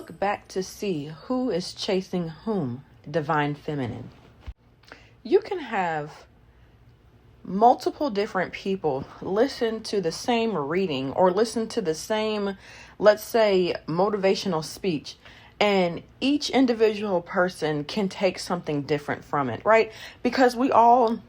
look back to see who is chasing whom, Divine Feminine. You can have multiple different people listen to the same reading or listen to the same, let's say, motivational speech, and each individual person can take something different from it, right? Because we all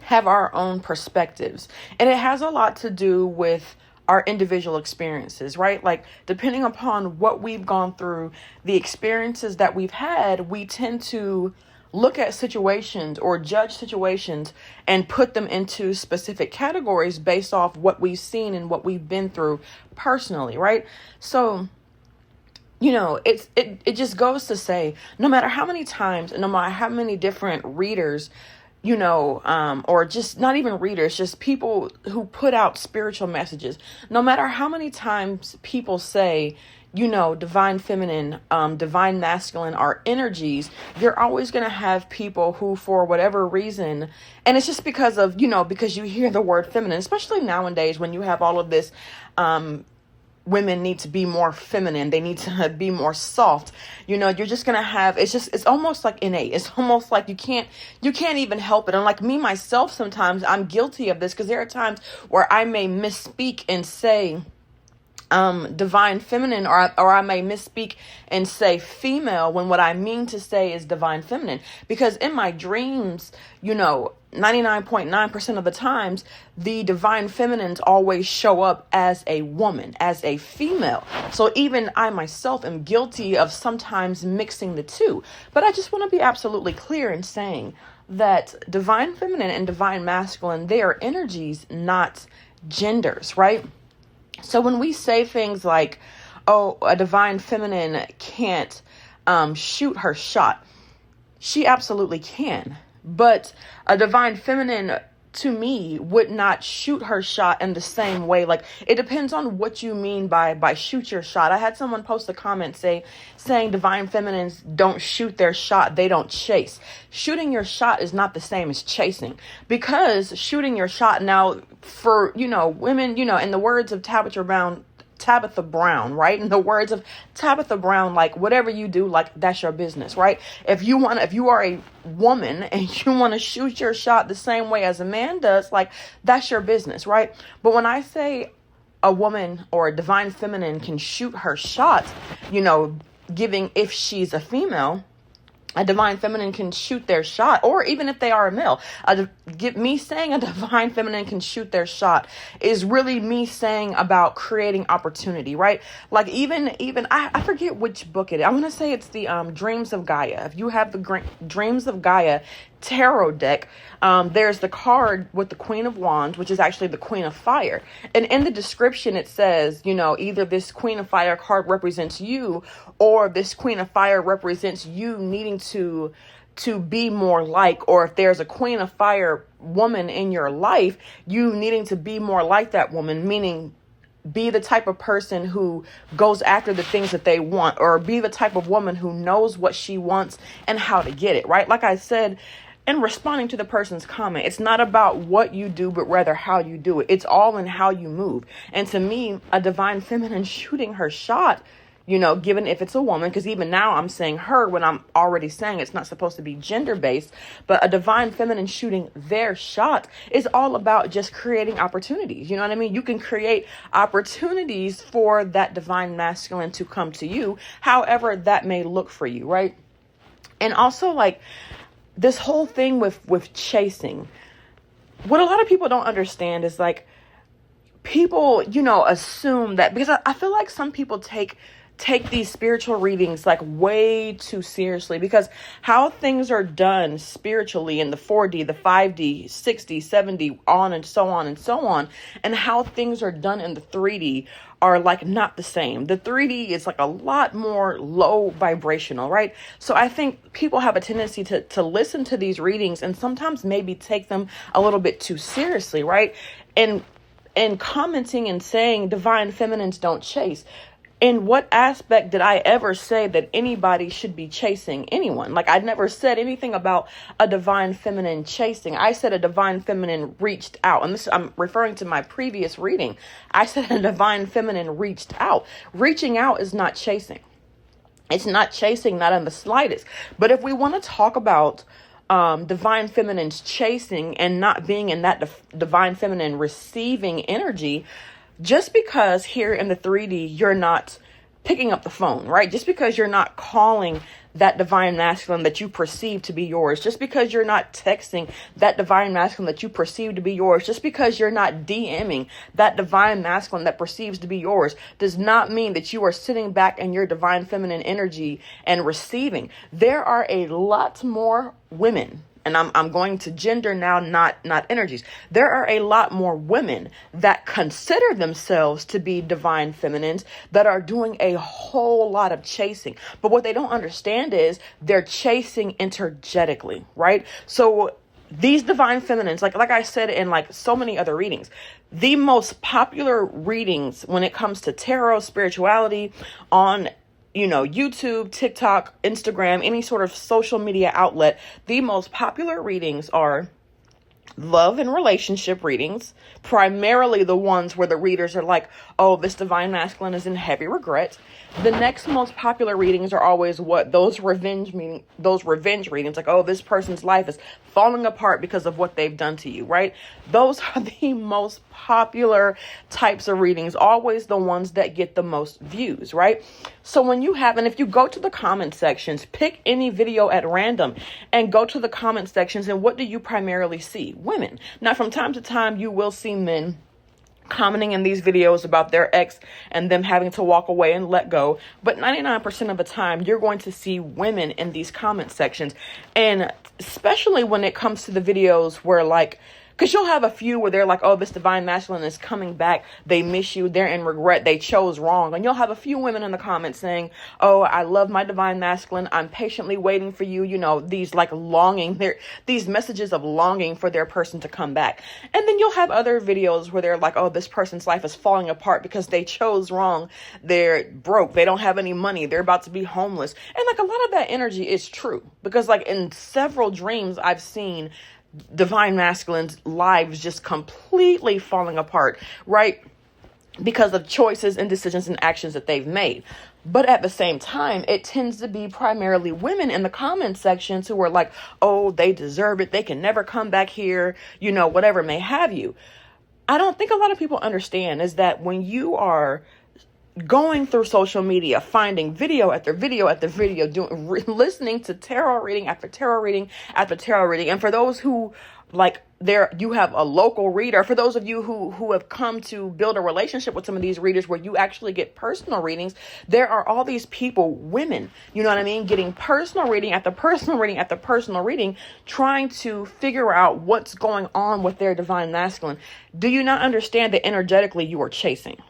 have our own perspectives, and it has a lot to do with our individual experiences, right? Like, depending upon what we've gone through, the experiences that we've had, we tend to look at situations or judge situations and put them into specific categories based off what we've seen and what we've been through personally, right? So, it just goes to say, no matter how many times, no matter how many different readers, or just not even readers, just people who put out spiritual messages, no matter how many times people say, divine feminine, divine masculine are energies, you're always going to have people who, for whatever reason, and it's just because of, because you hear the word feminine, especially nowadays when you have all of this, women need to be more feminine. They need to be more soft. You're just going to have, it's almost like innate. It's almost like you can't even help it. And like me, myself, sometimes I'm guilty of this because there are times where I may misspeak and say, divine feminine, or I may misspeak and say female when what I mean to say is divine feminine, because in my dreams, 99.9% of the times, the divine feminines always show up as a woman, as a female. So even I myself am guilty of sometimes mixing the two. But I just want to be absolutely clear in saying that divine feminine and divine masculine, they are energies, not genders, right? So when we say things like, oh, a divine feminine can't shoot her shot, she absolutely can. But a divine feminine, to me, would not shoot her shot in the same way. Like, it depends on what you mean by shoot your shot. I had someone post a comment saying divine feminines don't shoot their shot, they don't chase. Shooting your shot is not the same as chasing, because shooting your shot, now for, women, in the words of Tabitha Brown, right? In the words of Tabitha Brown, like, whatever you do, like, that's your business, right? If you are a woman and you want to shoot your shot the same way as a man does, like, that's your business, right? But when I say a woman or a divine feminine can shoot her shot, giving, if she's a female, a divine feminine can shoot their shot, or even if they are a male, me saying a divine feminine can shoot their shot is really me saying about creating opportunity, right? Like, even I forget which book it is. I want to say it's the Dreams of Gaia. If you have the Dreams of Gaia tarot deck, there's the card with the Queen of Wands, which is actually the Queen of Fire. And in the description, it says, either this Queen of Fire card represents you, or this Queen of Fire represents you needing to be more like, or if there's a Queen of Fire woman in your life, you needing to be more like that woman, meaning be the type of person who goes after the things that they want, or be the type of woman who knows what she wants and how to get it, right? Like I said, in responding to the person's comment, it's not about what you do, but rather how you do it. It's all in how you move. And to me, a divine feminine shooting her shot, given if it's a woman, because even now I'm saying her when I'm already saying it's not supposed to be gender based, but a divine feminine shooting their shot is all about just creating opportunities. You know what I mean? You can create opportunities for that divine masculine to come to you, however that may look for you, right? And also, like, this whole thing with chasing, what a lot of people don't understand is, like, people, assume that, because I feel like some people take these spiritual readings like way too seriously, because how things are done spiritually in the 4D, the 5D, 6D, 7D, on and so on, and how things are done in the 3D are like not the same. The 3D is like a lot more low vibrational, right? So I think people have a tendency to listen to these readings and sometimes maybe take them a little bit too seriously, right? And commenting and saying divine feminines don't chase. In what aspect did I ever say that anybody should be chasing anyone? Like, I never said anything about a divine feminine chasing. I said a divine feminine reached out. And this, I'm referring to my previous reading. I said a divine feminine reached out. Reaching out is not chasing. It's not chasing, not in the slightest. But if we want to talk about divine feminine's chasing and not being in that divine feminine receiving energy, just because here in the 3D you're not picking up the phone, right? Just because you're not calling that divine masculine that you perceive to be yours, just because you're not texting that divine masculine that you perceive to be yours, just because you're not DMing that divine masculine that perceives to be yours, does not mean that you are sitting back in your divine feminine energy and receiving. There are a lot more women, and I'm going to gender now, not energies. There are a lot more women that consider themselves to be divine feminines that are doing a whole lot of chasing. But what they don't understand is they're chasing energetically, right? So these divine feminines, like I said in like so many other readings, the most popular readings when it comes to tarot, spirituality on YouTube, TikTok, Instagram, any sort of social media outlet, the most popular readings are love and relationship readings, primarily the ones where the readers are like, oh, this divine masculine is in heavy regret. The next most popular readings are always those revenge readings, like, oh, this person's life is falling apart because of what they've done to you, right? Those are the most popular types of readings, always the ones that get the most views, right? So when you have, and if you go to the comment sections, pick any video at random and go to the comment sections, and what do you primarily see? Women. Now, from time to time, you will see men commenting in these videos about their ex and them having to walk away and let go. But 99% of the time, you're going to see women in these comment sections. And especially when it comes to the videos where because you'll have a few where they're like, oh, this divine masculine is coming back. They miss you. They're in regret. They chose wrong. And you'll have a few women in the comments saying, oh, I love my divine masculine. I'm patiently waiting for you. These these messages of longing for their person to come back. And then you'll have other videos where they're like, oh, this person's life is falling apart because they chose wrong. They're broke. They don't have any money. They're about to be homeless. And a lot of that energy is true because in several dreams I've seen divine masculines' lives just completely falling apart, right? Because of choices and decisions and actions that they've made. But at the same time, it tends to be primarily women in the comment sections who are like, oh, they deserve it. They can never come back here, whatever may have you. I don't think a lot of people understand is that when you are going through social media, finding video after video after video, listening to tarot reading after tarot reading after tarot reading. And for those who you have a local reader, for those of you who have come to build a relationship with some of these readers where you actually get personal readings, there are all these people, women, getting personal reading after personal reading after personal reading, trying to figure out what's going on with their divine masculine. Do you not understand that energetically you are chasing?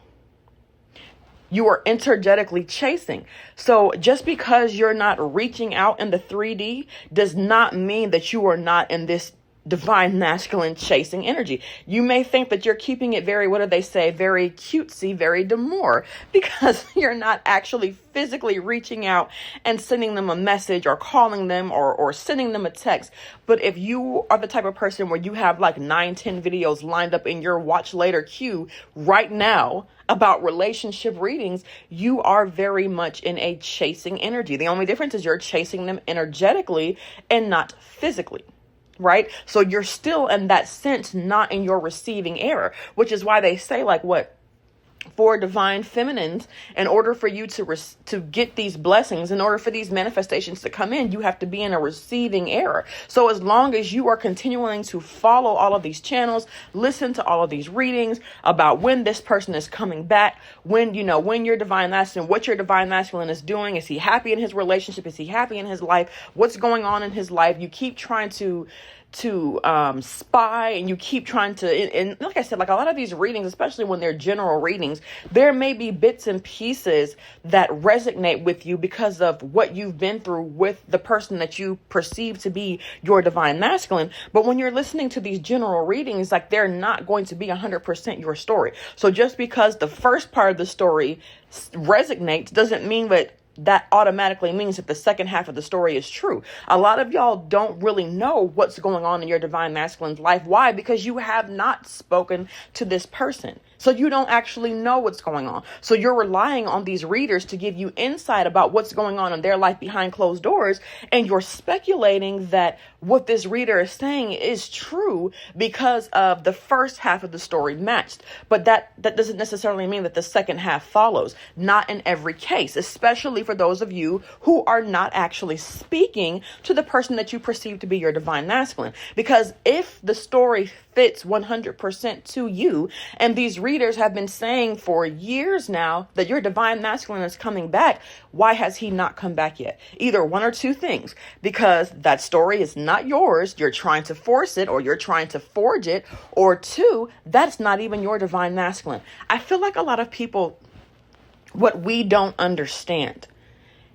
You are energetically chasing. So just because you're not reaching out in the 3D does not mean that you are not in this divine masculine chasing energy. You may think that you're keeping it very, very cutesy, very demure, because you're not actually physically reaching out and sending them a message or calling them or sending them a text. But if you are the type of person where you have 9-10 videos lined up in your watch later queue right now about relationship readings, you are very much in a chasing energy. The only difference is you're chasing them energetically and not physically. Right? So you're still in that sense, not in your receiving era, which is why they say for divine feminines, in order for you to get these blessings, in order for these manifestations to come in, you have to be in a receiving era. So as long as you are continuing to follow all of these channels, listen to all of these readings about when this person is coming back, when your divine masculine, what your divine masculine is doing, is he happy in his relationship? Is he happy in his life? What's going on in his life? You keep trying to spy, and you keep trying to, and like I said, a lot of these readings, especially when they're general readings, there may be bits and pieces that resonate with you because of what you've been through with the person that you perceive to be your divine masculine. But when you're listening to these general readings, they're not going to be 100% your story. So just because the first part of the story resonates doesn't mean that automatically means that the second half of the story is true. A lot of y'all don't really know what's going on in your divine masculine's life. Why? Because you have not spoken to this person. So you don't actually know what's going on. So you're relying on these readers to give you insight about what's going on in their life behind closed doors. And you're speculating that what this reader is saying is true because of the first half of the story matched. But that doesn't necessarily mean that the second half follows. Not in every case, especially for those of you who are not actually speaking to the person that you perceive to be your divine masculine. Because if the story fits 100% to you, and these readers have been saying for years now that your divine masculine is coming back, why has he not come back yet? Either one or two things, because that story is not yours, you're trying to force it, or you're trying to forge it, or two, that's not even your divine masculine. I feel like a lot of people, what we don't understand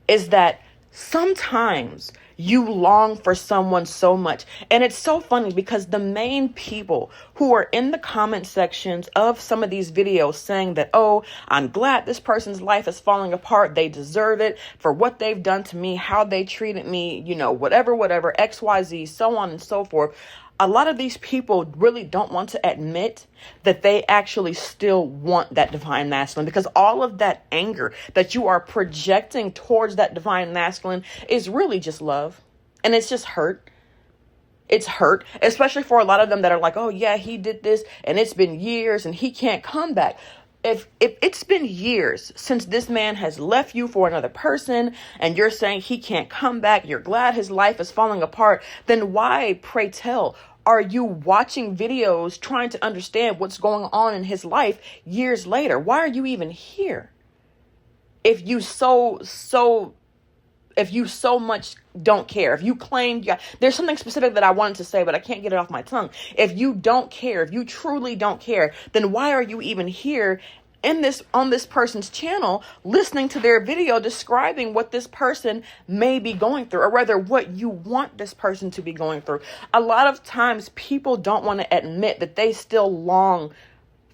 is that sometimes you long for someone so much. And it's so funny because the main people who are in the comment sections of some of these videos saying that, oh, I'm glad this person's life is falling apart. They deserve it for what they've done to me, how they treated me, whatever, XYZ, so on and so forth. A lot of these people really don't want to admit that they actually still want that divine masculine, because all of that anger that you are projecting towards that divine masculine is really just love. And it's just hurt. It's hurt, especially for a lot of them that are like, oh yeah, he did this and it's been years and he can't come back. If it's been years since this man has left you for another person and you're saying he can't come back, you're glad his life is falling apart, then why, pray tell, are you watching videos trying to understand what's going on in his life years later? Why are you even here? If you so much don't care, if you claim, there's something specific that I wanted to say, but I can't get it off my tongue. If you don't care, if you truly don't care, then why are you even here on this person's channel, listening to their video describing what this person may be going through, or rather what you want this person to be going through? A lot of times people don't want to admit that they still long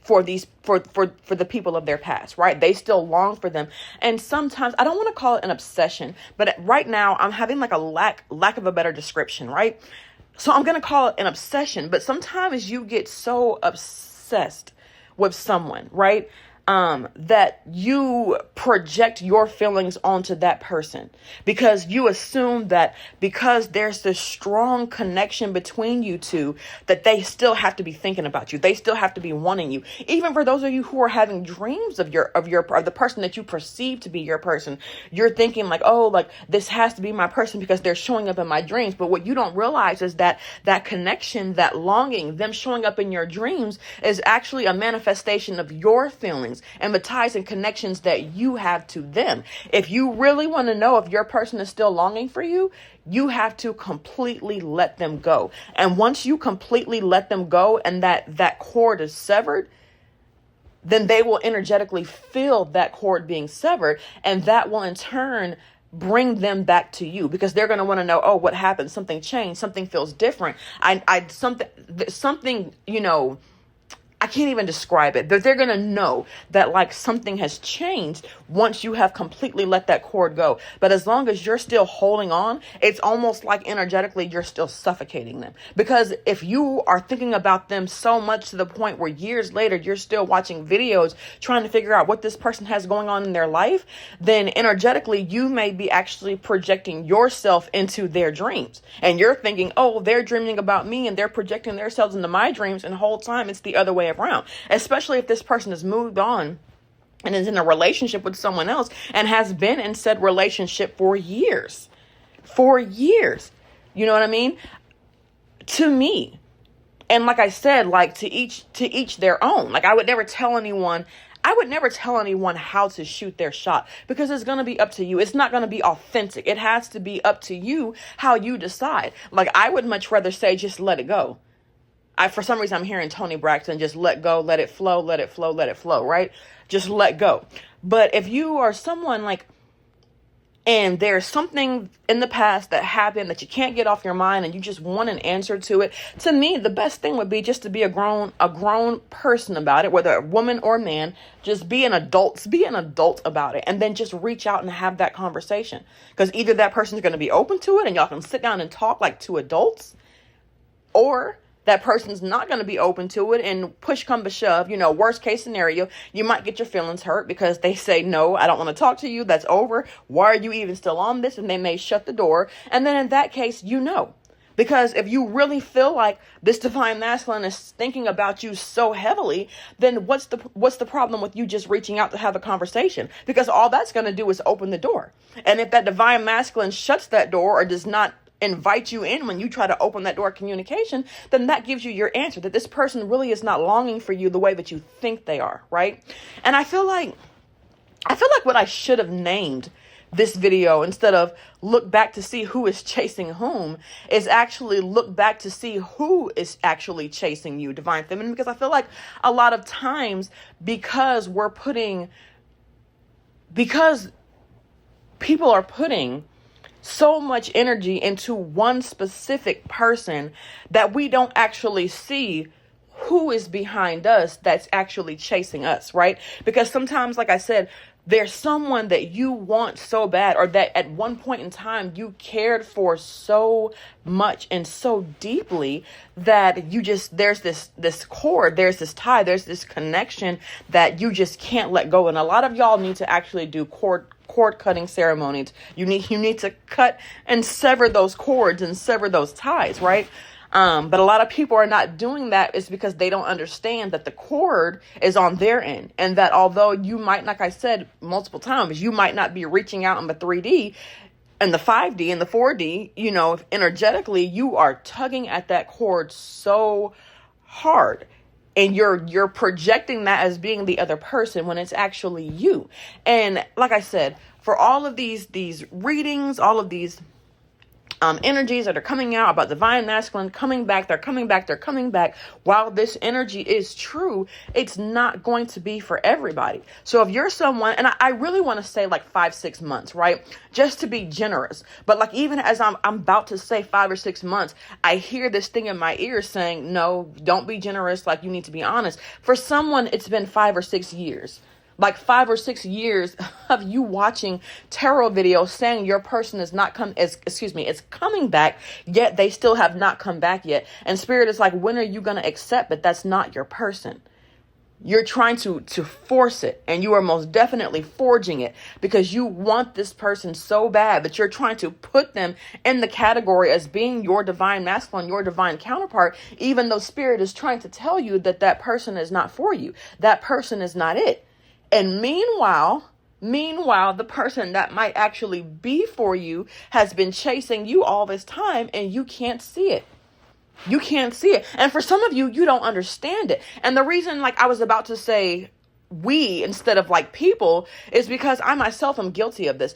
for the people of their past, right? They still long for them. And sometimes, I don't want to call it an obsession, but right now I'm having like a lack of a better description, right? So I'm going to call it an obsession, but sometimes you get so obsessed with someone, right? That you project your feelings onto that person, because you assume that because there's this strong connection between you two, that they still have to be thinking about you. They still have to be wanting you. Even for those of you who are having dreams of the person that you perceive to be your person, you're thinking like, oh, like this has to be my person because they're showing up in my dreams. But what you don't realize is that connection, that longing, them showing up in your dreams is actually a manifestation of your feelings and the ties and connections that you have to them. If you really want to know if your person is still longing for you, you have to completely let them go. And once you completely let them go and that cord is severed, then they will energetically feel that cord being severed, and that will in turn bring them back to you, because they're going to want to know, oh, what happened? Something changed. Something feels different. Something, I can't even describe it, but they're going to know that like something has changed once you have completely let that cord go. But as long as you're still holding on, it's almost like energetically you're still suffocating them. Because if you are thinking about them so much to the point where years later you're still watching videos trying to figure out what this person has going on in their life, then energetically you may be actually projecting yourself into their dreams. And you're thinking, oh, they're dreaming about me and they're projecting themselves into my dreams, and the whole time it's the other way around. Especially if this person has moved on and is in a relationship with someone else and has been in said relationship for years. You know what I mean? To me, and like I said, like to each their own. Like I would never tell anyone how to shoot their shot, because it's going to be up to you. It's not going to be authentic. It has to be up to you how you decide. Like I would much rather say, just let it go. For some reason, I'm hearing Tony Braxton, just let go, let it flow, let it flow, let it flow, right? Just let go. But if you are someone like, and there's something in the past that happened that you can't get off your mind and you just want an answer to it, to me, the best thing would be just to be a grown person about it, whether a woman or man. Just be an adult about it, and then just reach out and have that conversation. Because either that person's going to be open to it and y'all can sit down and talk like two adults, or That person's not going to be open to it, and push come to shove, worst case scenario, you might get your feelings hurt because they say, no, I don't want to talk to you. That's over. Why are you even still on this? And they may shut the door. And then in that case, because if you really feel like this divine masculine is thinking about you so heavily, then what's the problem with you just reaching out to have a conversation? Because all that's going to do is open the door. And if that divine masculine shuts that door or does not invite you in when you try to open that door of communication, then that gives you your answer that this person really is not longing for you the way that you think they are, right? And I feel like what I should have named this video, instead of look back to see who is chasing whom, is actually look back to see who is actually chasing you, divine feminine. Because I feel like a lot of times, because people are putting so much energy into one specific person, that we don't actually see who is behind us that's actually chasing us, right? Because sometimes, like I said, there's someone that you want so bad, or that at one point in time you cared for so much and so deeply, that there's this cord, there's this tie, there's this connection that you just can't let go. And a lot of y'all need to actually do cord cutting ceremonies. You need to cut and sever those cords and sever those ties, right? But a lot of people are not doing that. Is because they don't understand that the cord is on their end, and that although you might, like I said multiple times, you might not be reaching out in the 3D and the 5D and the 4D, energetically, you are tugging at that cord so hard. And you're projecting that as being the other person when it's actually you. And like I said, for all of these readings, all of these energies that are coming out about divine masculine coming back, they're coming back. While this energy is true, it's not going to be for everybody. So if you're someone, and I really want to say like 5-6 months, right? Just to be generous. But like, even as I'm about to say 5 or 6 months, I hear this thing in my ear saying, no, don't be generous. Like, you need to be honest. For someone, it's been 5 or 6 years. Like 5 or 6 years of you watching tarot videos saying your person is it's coming back, yet they still have not come back yet. And spirit is like, when are you going to accept that that's not your person? You're trying to force it, and you are most definitely forging it because you want this person so bad that you're trying to put them in the category as being your divine masculine, your divine counterpart, even though spirit is trying to tell you that that person is not for you. That person is not it. And meanwhile, the person that might actually be for you has been chasing you all this time, and you can't see it. You can't see it. And for some of you, you don't understand it. And the reason, like I was about to say we instead of like people, is because I myself am guilty of this.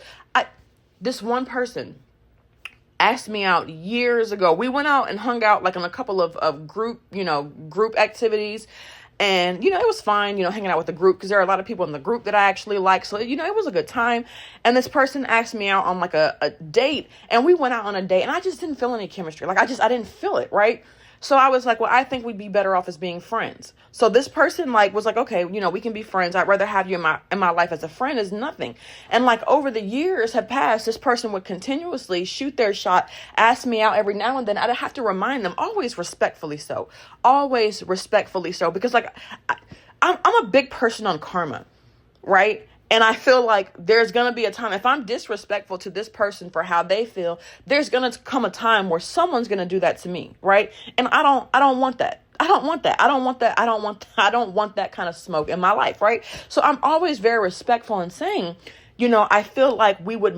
This one person asked me out years ago. We went out and hung out like in a couple of group activities. And, it was fine, hanging out with the group because there are a lot of people in the group that I actually like. So, it was a good time. And this person asked me out on like a date, and we went out on a date, and I just didn't feel any chemistry. Like I didn't feel it. Right. So I was like, well, I think we'd be better off as being friends. So this person was like, okay, we can be friends. I'd rather have you in my life as a friend as nothing. And like over the years have passed, this person would continuously shoot their shot, ask me out every now and then. I'd have to remind them, always respectfully so, because like I'm a big person on karma, right? And I feel like there's going to be a time, if I'm disrespectful to this person for how they feel, there's going to come a time where someone's going to do that to me. Right. And I don't want that. I don't want that kind of smoke in my life. Right. So I'm always very respectful in saying, I feel like we would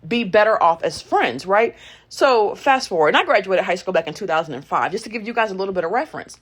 be better off as friends. Right. So fast forward, and I graduated high school back in 2005, just to give you guys a little bit of reference.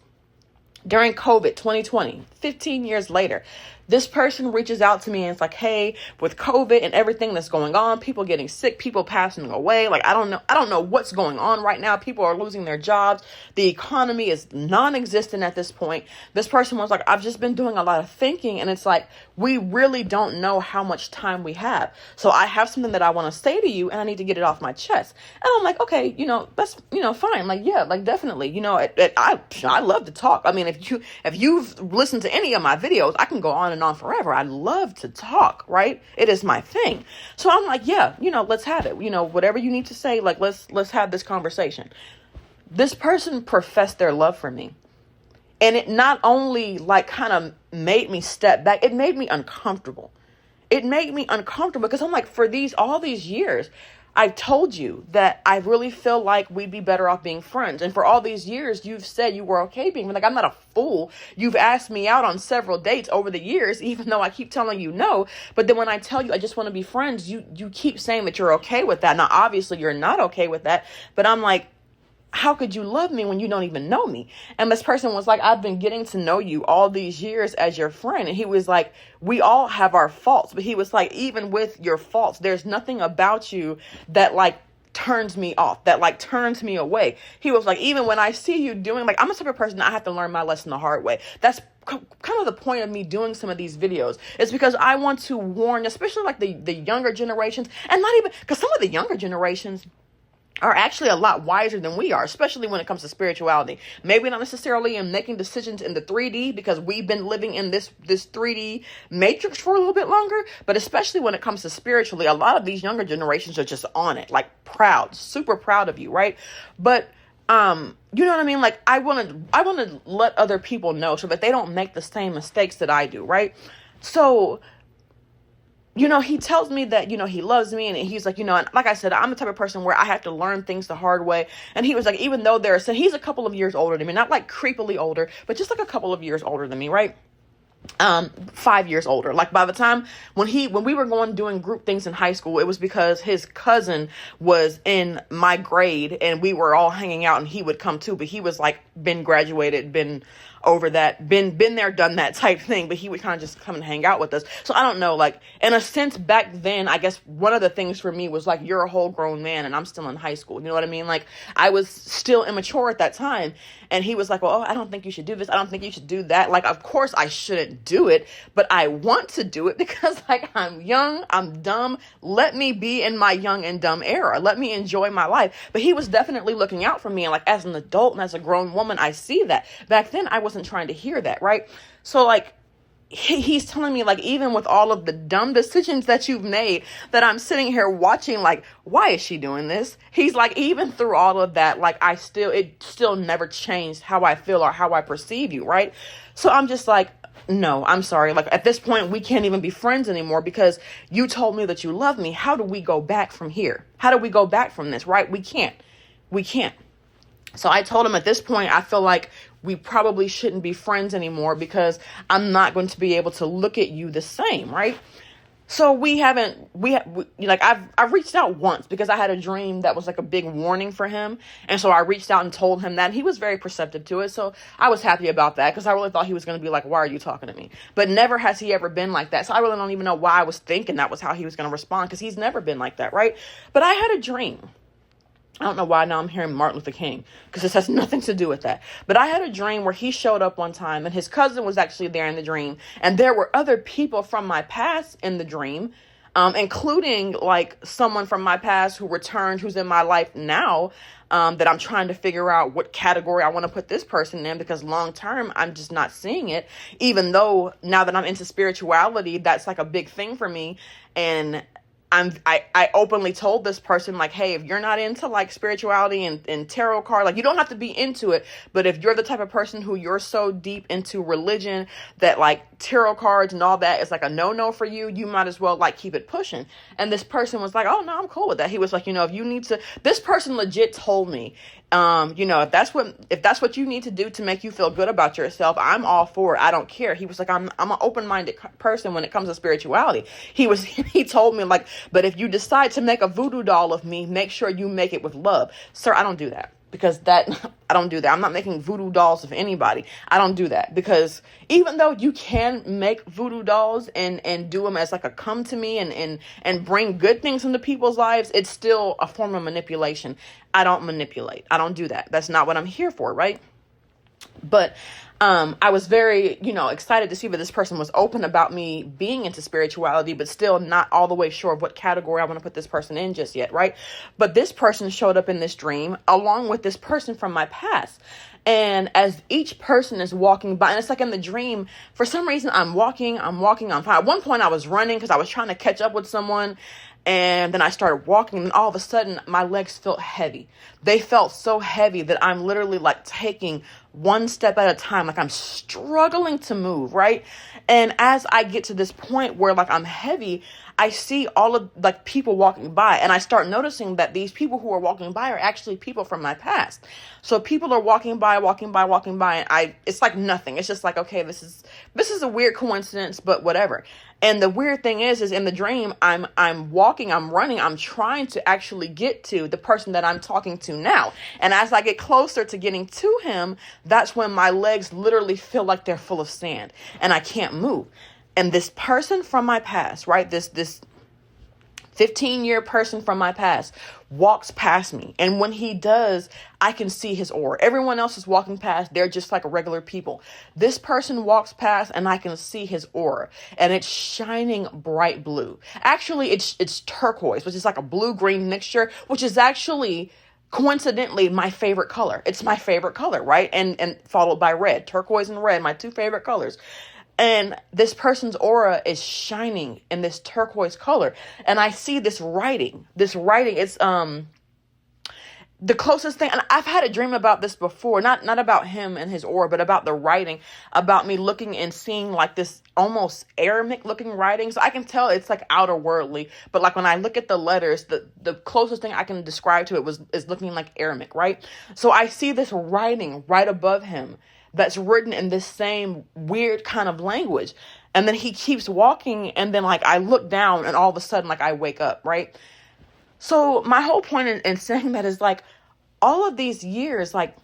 During COVID 2020, 15 years later, this person reaches out to me and it's like, hey, with COVID and everything that's going on, people getting sick, people passing away. Like, I don't know what's going on right now. People are losing their jobs. The economy is non-existent at this point. This person was like, I've just been doing a lot of thinking, and it's like, we really don't know how much time we have. So I have something that I want to say to you, and I need to get it off my chest. And I'm like, okay, that's, fine. Like, yeah, like definitely, I love to talk. I mean, if you've listened to any of my videos, I can go on and on forever. I love to talk, right? It is my thing. So I'm like, yeah, let's have it. Whatever you need to say, like, let's have this conversation. this person professed their love for me. And it not only like kind of made me step back, it made me uncomfortable. It made me uncomfortable because I'm like, for all these years, I've told you that I really feel like we'd be better off being friends. And for all these years, you've said you were okay being like, I'm not a fool. You've asked me out on several dates over the years, even though I keep telling you no. But then when I tell you I just want to be friends, you keep saying that you're okay with that. Now, obviously, you're not okay with that. But I'm like, how could you love me when you don't even know me? And this person was like, I've been getting to know you all these years as your friend. And he was like, we all have our faults. But he was like, even with your faults, there's nothing about you that like turns me off, that like turns me away. He was like, even when I see you doing, like, I'm a type of person that I have to learn my lesson the hard way. That's kind of the point of me doing some of these videos. It's because I want to warn, especially like the younger generations, and not even, because some of the younger generations are actually a lot wiser than we are, especially when it comes to spirituality. Maybe not necessarily in making decisions in the 3D, because we've been living in this 3D matrix for a little bit longer, but especially when it comes to spiritually, a lot of these younger generations are just on it, like proud, super proud of you, right? But you know what I mean? Like, I want to let other people know so that they don't make the same mistakes that I do, right? So, you know, he tells me that, you know, he loves me, and he's like, you know, and like I said, I'm the type of person where I have to learn things the hard way. And he was like, even though he's a couple of years older than me, not like creepily older, but just like a couple of years older than me, right? 5 years older. Like, by the time when we were doing group things in high school, it was because his cousin was in my grade and we were all hanging out, and he would come too, but he was like been graduated, been over that, been there, done that type thing, but he would kind of just come and hang out with us. So I don't know, like, in a sense, back then, I guess one of the things for me was like, you're a whole grown man and I'm still in high school. You know what I mean? Like, I was still immature at that time. And he was like, well, I don't think you should do this. I don't think you should do that. Like, of course I shouldn't do it, but I want to do it because like, I'm young, I'm dumb. Let me be in my young and dumb era. Let me enjoy my life. But he was definitely looking out for me. And like, as an adult and as a grown woman, I see that. Back then I wasn't trying to hear that, right? So like, he's telling me, like, even with all of the dumb decisions that you've made, that I'm sitting here watching, like, why is she doing this? He's like, even through all of that, like, it still never changed how I feel or how I perceive you, right? So I'm just like, no, I'm sorry. Like, at this point, we can't even be friends anymore because you told me that you love me. How do we go back from here? How do we go back from this, right? We can't. So I told him at this point, I feel like we probably shouldn't be friends anymore because I'm not going to be able to look at you the same, right? So I've reached out once because I had a dream that was like a big warning for him. And so I reached out and told him that, and he was very perceptive to it. So I was happy about that because I really thought he was going to be like, why are you talking to me? But never has he ever been like that. So I really don't even know why I was thinking that was how he was going to respond, because he's never been like that, right? But I had a dream. I don't know why now I'm hearing Martin Luther King, because this has nothing to do with that. But I had a dream where he showed up one time and his cousin was actually there in the dream. And there were other people from my past in the dream, including like someone from my past who returned, who's in my life now, that I'm trying to figure out what category I want to put this person in, because long term, I'm just not seeing it. Even though now that I'm into spirituality, that's like a big thing for me. And I openly told this person, like, hey, if you're not into like spirituality and tarot card, like, you don't have to be into it, but if you're the type of person who you're so deep into religion that like tarot cards and all that is like a no for you, you might as well like keep it pushing. And this person was like, oh no, I'm cool with that. He was like, you know, if you need to, this person legit told me, you know, if that's what you need to do to make you feel good about yourself, I'm all for it. I don't care. He was like, I'm an open-minded person when it comes to spirituality. He told me, like, but if you decide to make a voodoo doll of me, make sure you make it with love. Sir, I don't do that. Because I don't do that. I'm not making voodoo dolls of anybody. I don't do that, because even though you can make voodoo dolls and do them as like a come to me and bring good things into people's lives, it's still a form of manipulation. I don't manipulate. I don't do that. That's not what I'm here for, right? But I was very, excited to see that this person was open about me being into spirituality, but still not all the way sure of what category I want to put this person in just yet, right? But this person showed up in this dream along with this person from my past. And as each person is walking by, and it's like in the dream, for some reason, I'm walking, I'm fine. At one point I was running because I was trying to catch up with someone. And then I started walking, and all of a sudden my legs felt heavy. They felt so heavy that I'm literally like taking one step at a time, like I'm struggling to move, right? And as I get to this point where like I'm heavy, I see all of like people walking by, and I start noticing that these people who are walking by are actually people from my past. So people are walking by, and it's like nothing. It's just like, okay, this is a weird coincidence, but whatever. And the weird thing is in the dream, I'm walking, I'm running, I'm trying to actually get to the person that I'm talking to now. And as I get closer to getting to him, that's when my legs literally feel like they're full of sand and I can't move. And this person from my past, right? This 15-year person from my past walks past me. And when he does, I can see his aura. Everyone else is walking past. They're just like regular people. This person walks past and I can see his aura. And it's shining bright blue. Actually, it's turquoise, which is like a blue-green mixture, which is actually coincidentally my favorite color. It's my favorite color, right? And followed by red. Turquoise and red, my two favorite colors. And this person's aura is shining in this turquoise color. And I see this writing. It's the closest thing. And I've had a dream about this before, not about him and his aura, but about the writing, about me looking and seeing like this almost Aramaic looking writing. So I can tell it's like outer worldly, but like when I look at the letters, the closest thing I can describe to it is looking like Aramaic, right? So I see this writing right above him that's written in this same weird kind of language. And then he keeps walking, and then like I look down, and all of a sudden like I wake up, right? So my whole point in saying that is like all of these years, like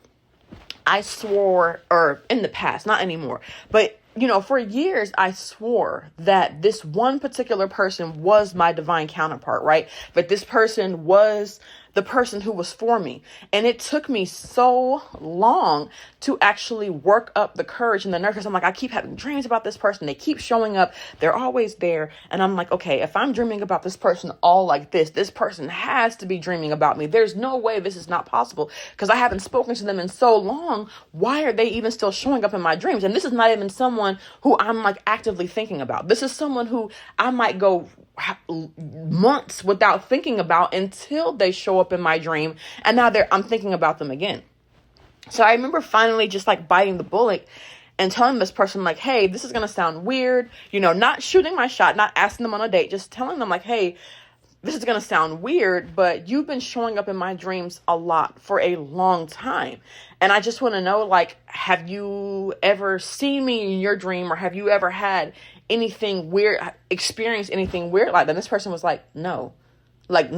I swore, or in the past, not anymore, but for years I swore that this one particular person was my divine counterpart, right? But this person was the person who was for me. And it took me so long to actually work up the courage and the nerve, because I'm like, I keep having dreams about this person. They keep showing up. They're always there. And I'm like, okay, if I'm dreaming about this person all like this person has to be dreaming about me. There's no way this is not possible, because I haven't spoken to them in so long. Why are they even still showing up in my dreams? And this is not even someone who I'm like actively thinking about. This is someone who I might go months without thinking about until they show up in my dream, and now I'm thinking about them again. So I remember finally just like biting the bullet and telling this person like, hey, this is gonna sound weird, not shooting my shot, not asking them on a date, just telling them like, hey, this is gonna sound weird, but you've been showing up in my dreams a lot for a long time, and I just want to know, like, have you ever seen me in your dream, or have you ever had anything weird, experienced anything weird like that? And this person was like, no, like,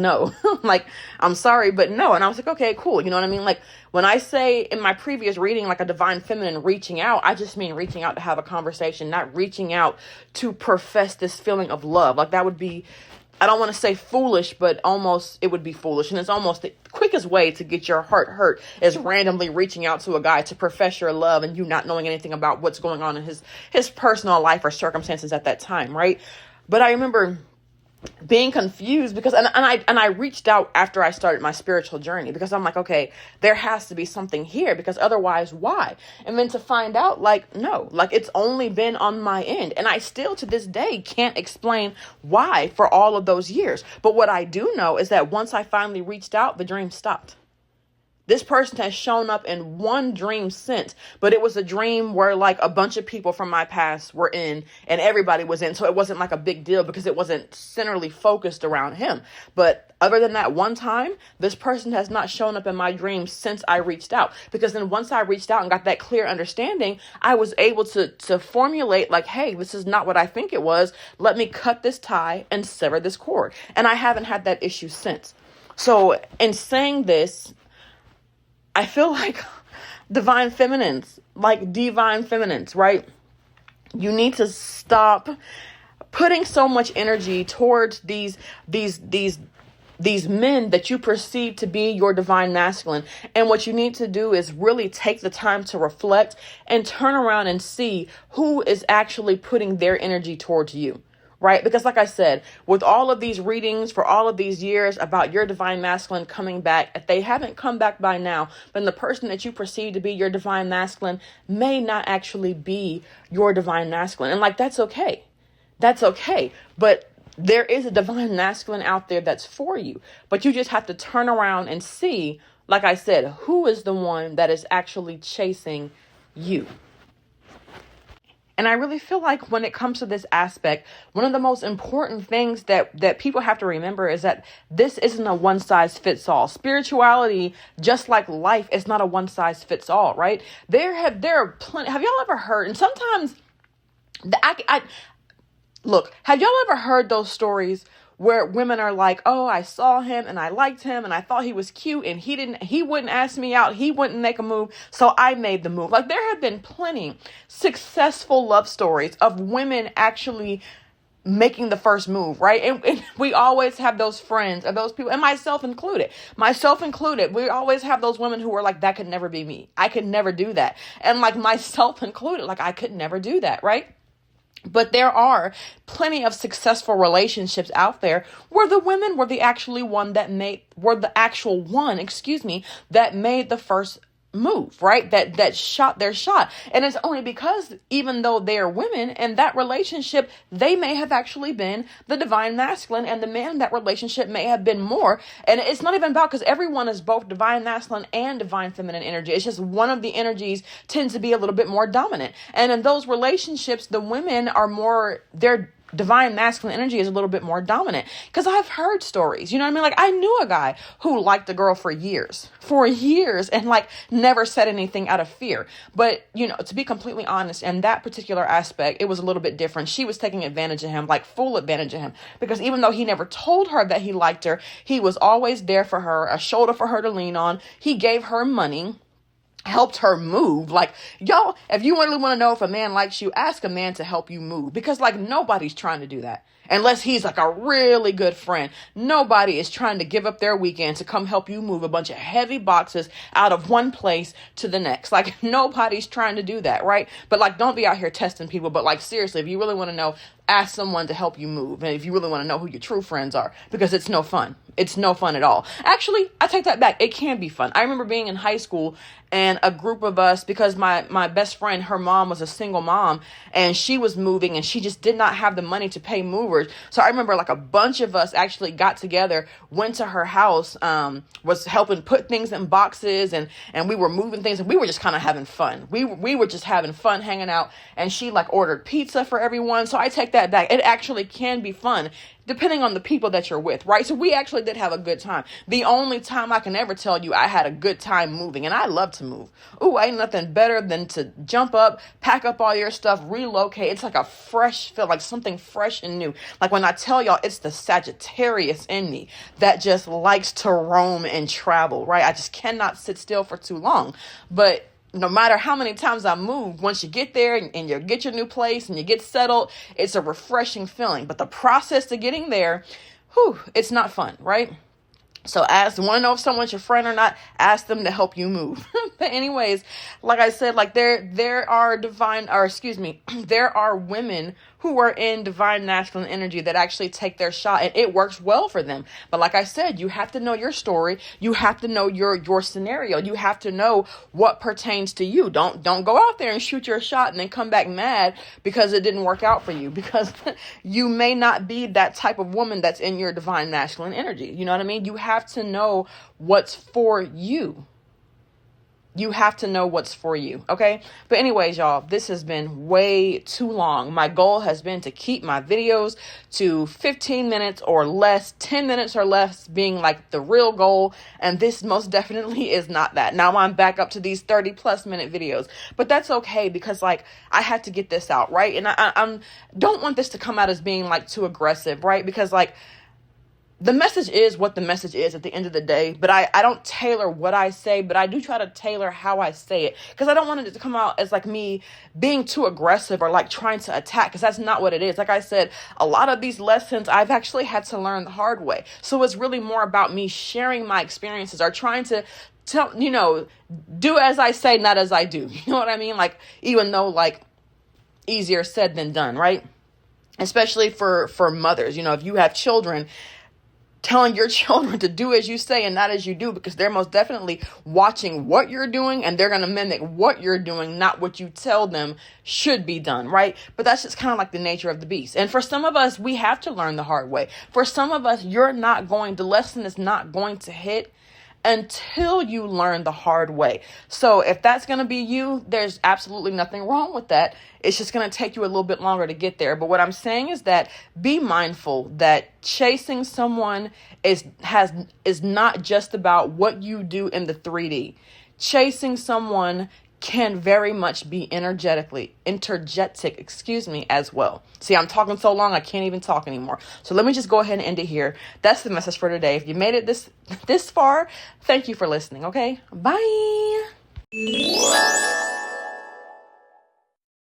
I'm sorry, but no. And I was like, okay, cool. You know what I mean? Like when I say in my previous reading, like a divine feminine reaching out, I just mean reaching out to have a conversation, not reaching out to profess this feeling of love. Like that would be, I don't want to say foolish, but almost it would be foolish. And it's almost the quickest way to get your heart hurt is randomly reaching out to a guy to profess your love and you not knowing anything about what's going on in his personal life or circumstances at that time, right? But I remember being confused because, and I reached out after I started my spiritual journey, because I'm like, okay, there has to be something here, because otherwise why? And then to find out, like, no, like it's only been on my end. And I still to this day can't explain why for all of those years. But what I do know is that once I finally reached out, the dream stopped. This person has shown up in one dream since, but it was a dream where like a bunch of people from my past were in and everybody was in. So it wasn't like a big deal because it wasn't centrally focused around him. But other than that one time, this person has not shown up in my dreams since I reached out. Because then once I reached out and got that clear understanding, I was able to formulate like, hey, this is not what I think it was. Let me cut this tie and sever this cord. And I haven't had that issue since. So in saying this, I feel like divine feminines, right? You need to stop putting so much energy towards these men that you perceive to be your divine masculine. And what you need to do is really take the time to reflect and turn around and see who is actually putting their energy towards you. Right? Because like I said, with all of these readings for all of these years about your divine masculine coming back, if they haven't come back by now, then the person that you perceive to be your divine masculine may not actually be your divine masculine. And like, that's okay. That's okay. But there is a divine masculine out there that's for you, but you just have to turn around and see, like I said, who is the one that is actually chasing you. And I really feel like when it comes to this aspect, one of the most important things that people have to remember is that this isn't a one size fits all. Spirituality, just like life, is not a one size fits all, right? There are plenty. Have y'all ever heard? And sometimes look, have y'all ever heard those stories where women are like, oh, I saw him and I liked him and I thought he was cute and he wouldn't ask me out. He wouldn't make a move. So I made the move. Like, there have been plenty successful love stories of women actually making the first move, right? And we always have those friends or those people, and myself included, we always have those women who are like, that could never be me. I could never do that. And like myself included, like I could never do that, right? But there are plenty of successful relationships out there where the women were the actual one that made the first move, right? That shot their shot. And it's only because even though they are women in that relationship, they may have actually been the divine masculine, and the man in that relationship may have been more. And it's not even about, because everyone is both divine masculine and divine feminine energy. It's just one of the energies tends to be a little bit more dominant. And in those relationships, the women are more, their divine masculine energy is a little bit more dominant. Because I've heard stories, you know what I mean? Like, I knew a guy who liked a girl for years and like never said anything out of fear. But, you know, to be completely honest, in that particular aspect, it was a little bit different. She was taking advantage of him, like full advantage of him, because even though he never told her that he liked her, he was always there for her, a shoulder for her to lean on. He gave her money, helped her move. Like, y'all, if you really want to know if a man likes you, ask a man to help you move, because like nobody's trying to do that unless he's like a really good friend. Nobody is trying to give up their weekend to come help you move a bunch of heavy boxes out of one place to the next. Like, nobody's trying to do that, right? But like, don't be out here testing people. But like, seriously, if you really want to know, ask someone to help you move. And if you really want to know who your true friends are, because it's no fun. It's no fun at all. Actually, I take that back. It can be fun. I remember being in high school and a group of us, because my best friend, her mom was a single mom and she was moving and she just did not have the money to pay movers. So I remember like a bunch of us actually got together, went to her house, was helping put things in boxes, and we were moving things, and we were just kind of having fun. We were just having fun hanging out, and she like ordered pizza for everyone. So I take that back. It actually can be fun, depending on the people that you're with, right? So we actually did have a good time. The only time I can ever tell you I had a good time moving, and I love to move. Ooh, ain't nothing better than to jump up, pack up all your stuff, relocate. It's like a fresh feel, like something fresh and new. Like when I tell y'all, it's the Sagittarius in me that just likes to roam and travel, right? I just cannot sit still for too long. But no matter how many times I move, once you get there and you get your new place and you get settled, it's a refreshing feeling. But the process to getting there, it's not fun, right? So want to know if someone's your friend or not, ask them to help you move. But anyways, like I said, like there are there are women who are in divine masculine energy that actually take their shot, and it works well for them. But like I said, you have to know your story. You have to know your scenario. You have to know what pertains to you. Don't go out there and shoot your shot and then come back mad because it didn't work out for you, because you may not be that type of woman that's in your divine masculine energy. You know what I mean? You have to know what's for you. You have to know what's for you, okay? But anyways, y'all, this has been way too long. My goal has been to keep my videos to 15 minutes or less, 10 minutes or less being like the real goal. And this most definitely is not that. Now I'm back up to these 30+ minute videos, but that's okay, because like I had to get this out, right? And I don't want this to come out as being like too aggressive, right? Because like, the message is what the message is at the end of the day, but I don't tailor what I say, but I do try to tailor how I say it, because I don't want it to come out as like me being too aggressive or like trying to attack, because that's not what it is. Like I said, a lot of these lessons I've actually had to learn the hard way. So it's really more about me sharing my experiences, or trying to do as I say, not as I do. You know what I mean? Like, even though like easier said than done, right? Especially for mothers, if you have children, telling your children to do as you say and not as you do, because they're most definitely watching what you're doing and they're going to mimic what you're doing, not what you tell them should be done, right? But that's just kind of like the nature of the beast. And for some of us, we have to learn the hard way. For some of us, the lesson is not going to hit until you learn the hard way. So if that's going to be you, there's absolutely nothing wrong with that. It's just going to take you a little bit longer to get there. But what I'm saying is that be mindful that chasing someone is not just about what you do in the 3D. Chasing someone can very much be intergetic, as well. See, I'm talking so long, I can't even talk anymore. So let me just go ahead and end it here. That's the message for today. If you made it this far, thank you for listening, okay? Bye.